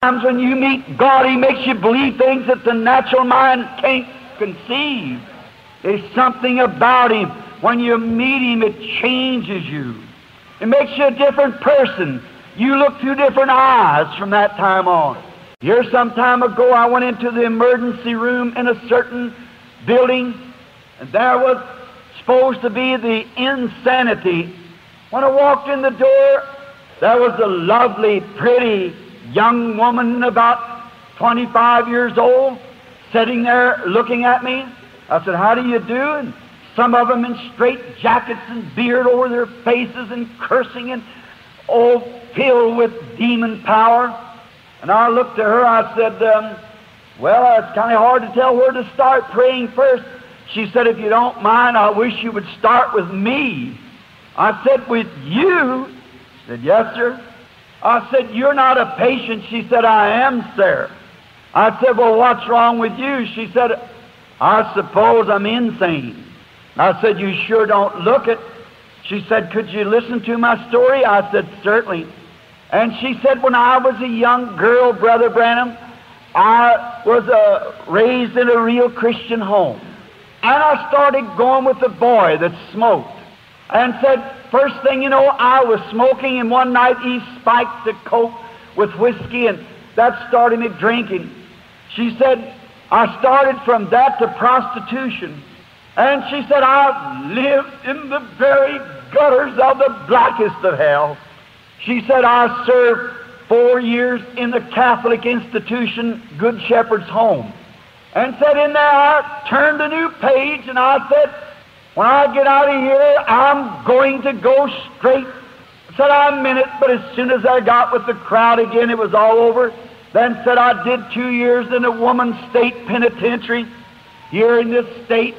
Sometimes when you meet God, He makes you believe things that the natural mind can't conceive. There's something about Him. When you meet Him, it changes you. It makes you a different person. You look through different eyes from that time on. Here some time ago, I went into the emergency room in a certain building, and there was supposed to be the insanity. When I walked in the door, there was a lovely, pretty young woman about 25 years old sitting there looking at me. I said, "How do you do?" And some of them in straight jackets and beard over their faces and cursing and all filled with demon power. And I looked at her, I said, well, it's kind of hard to tell where to start praying first. She said, "If you don't mind, I wish you would start with me." I said, "With you?" She said, "Yes, sir." I said, "You're not a patient." She said, "I am, sir." I said, "Well, what's wrong with you?" She said, "I suppose I'm insane." I said, "You sure don't look it." She said, "Could you listen to my story?" I said, "Certainly." And she said, "When I was a young girl, Brother Branham, I was raised in a real Christian home. And I started going with a boy that smoked. And said, first thing you know, I was smoking, and one night he spiked the coke with whiskey, and that started me drinking." She said, "I started from that to prostitution." And she said, "I lived in the very gutters of the blackest of hell." She said, "I served 4 years in the Catholic institution, Good Shepherd's Home." And said, in there I turned a new page, and I said, "When I get out of here, I'm going to go straight." Said, "I meant it," but as soon as I got with the crowd again, it was all over. Then said, "I did 2 years in a woman's state penitentiary here in this state."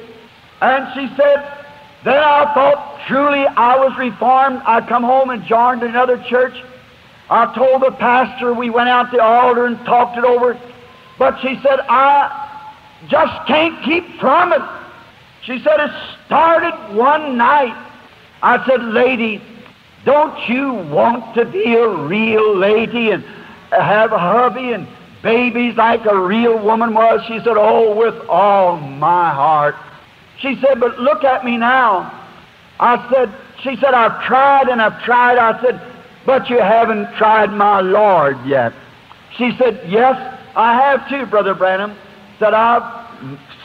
And she said, then I thought truly I was reformed. I come home and joined another church. I told the pastor, we went out to the altar and talked it over. But she said, "I just can't keep from it." She said, "It started one night." I said, "Lady, don't you want to be a real lady and have a hubby and babies like a real woman was?" She said, "Oh, with all my heart." She said, "But look at me now." She said, "I've tried and I've tried." I said, "But you haven't tried my Lord yet." She said, "Yes, I have too, Brother Branham." Said, "I've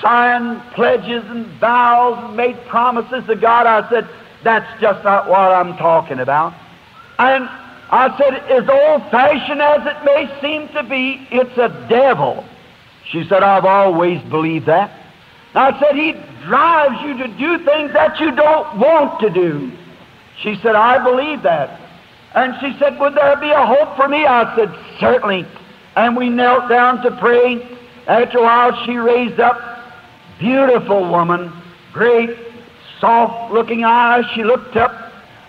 signed pledges and vows and made promises to God." I said, "That's just not what I'm talking about." And I said, "As old-fashioned as it may seem to be, it's a devil." She said, "I've always believed that." I said, "He drives you to do things that you don't want to do." She said, "I believe that." And she said, "Would there be a hope for me?" I said, "Certainly." And we knelt down to pray. After a while, she raised up, beautiful woman, great, soft-looking eyes. She looked up,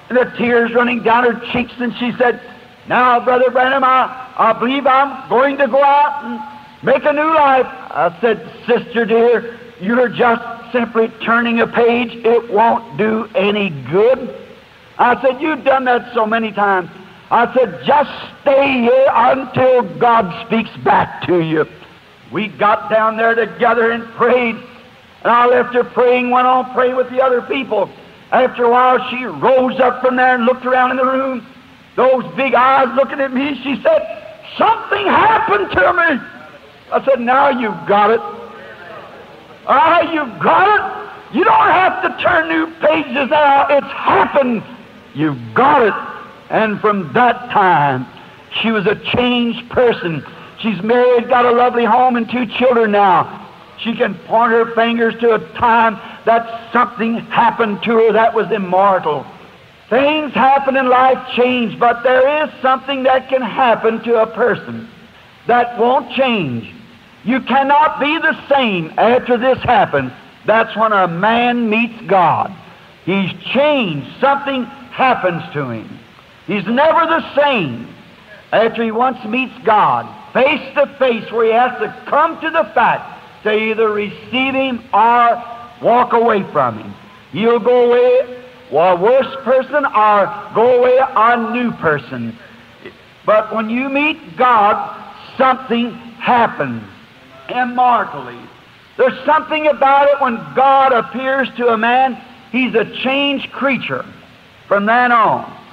and the tears running down her cheeks, and she said, "Now, Brother Branham, I believe I'm going to go out and make a new life." I said, "Sister dear, you're just simply turning a page. It won't do any good." I said, "You've done that so many times." I said, "Just stay here until God speaks back to you." We got down there together and prayed, and I left her praying, went on praying with the other people. After a while, she rose up from there and looked around in the room, those big eyes looking at me. She said, "Something happened to me." I said, "Now you've got it. You've got it. You don't have to turn new pages now. It's happened. You've got it." And from that time, she was a changed person. She's married, got a lovely home, and 2 children now. She can point her fingers to a time that something happened to her that was immortal. Things happen in life, change, but there is something that can happen to a person that won't change. You cannot be the same after this happens. That's when a man meets God. He's changed. Something happens to him. He's never the same after he once meets God, face to face, where he has to come to the fact to either receive him or walk away from him. You'll go away a worse person or go away a new person. But when you meet God, something happens immortally. There's something about it when God appears to a man, he's a changed creature from then on.